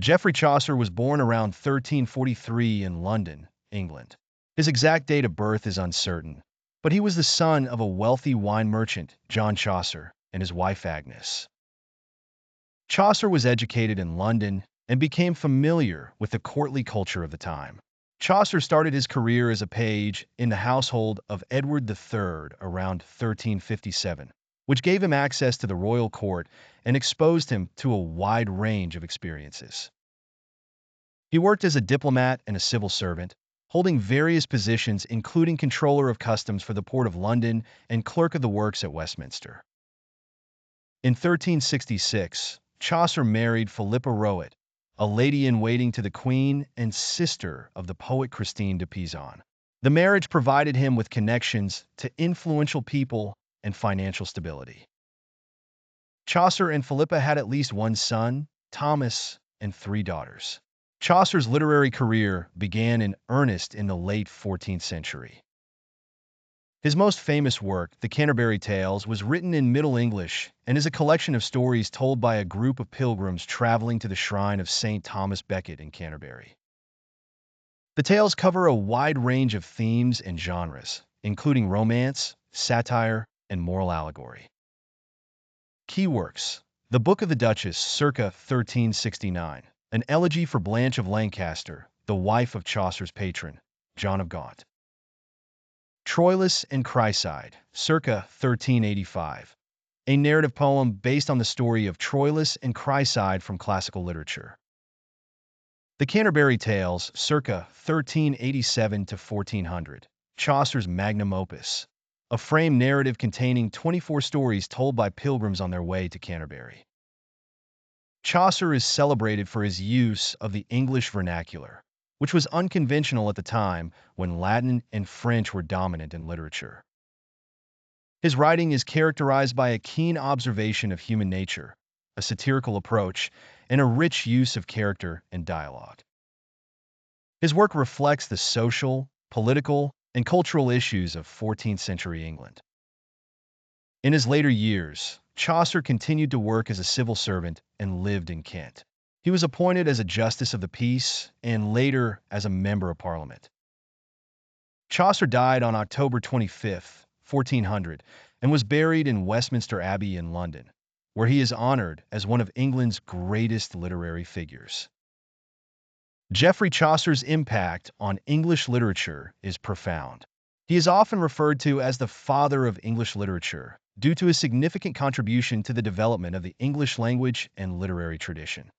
Geoffrey Chaucer was born around 1343 in London, England. His exact date of birth is uncertain, but he was the son of a wealthy wine merchant, John Chaucer, and his wife Agnes. Chaucer was educated in London and became familiar with the courtly culture of the time. Chaucer started his career as a page in the household of Edward III around 1357, which gave him access to the royal court and exposed him to a wide range of experiences. He worked as a diplomat and a civil servant, holding various positions including Controller of Customs for the Port of London and Clerk of the Works at Westminster. In 1366, Chaucer married Philippa Rowett, a lady-in-waiting to the Queen and sister of the poet Christine de Pizan. The marriage provided him with connections to influential people and financial stability. Chaucer and Philippa had at least one son, Thomas, and three daughters. Chaucer's literary career began in earnest in the late 14th century. His most famous work, the Canterbury Tales, was written in Middle English and is a collection of stories told by a group of pilgrims traveling to the shrine of St. Thomas Becket in Canterbury. The tales cover a wide range of themes and genres, including romance, satire, and moral allegory. Key works: The Book of the Duchess, circa 1369, an elegy for Blanche of Lancaster, the wife of Chaucer's patron, John of Gaunt. Troilus and Chryside, circa 1385, a narrative poem based on the story of Troilus and Chryside from classical literature. The Canterbury Tales, circa 1387 to 1400, Chaucer's magnum opus, a framed narrative containing 24 stories told by pilgrims on their way to Canterbury. Chaucer is celebrated for his use of the English vernacular, which was unconventional at the time when Latin and French were dominant in literature. His writing is characterized by a keen observation of human nature, a satirical approach, and a rich use of character and dialogue. His work reflects the social, political, and cultural issues of 14th century England. In his later years, Chaucer continued to work as a civil servant and lived in Kent. He was appointed as a Justice of the Peace and later as a Member of Parliament. Chaucer died on October 25, 1400, and was buried in Westminster Abbey in London, where he is honored as one of England's greatest literary figures. Geoffrey Chaucer's impact on English literature is profound. He is often referred to as the father of English literature due to his significant contribution to the development of the English language and literary tradition.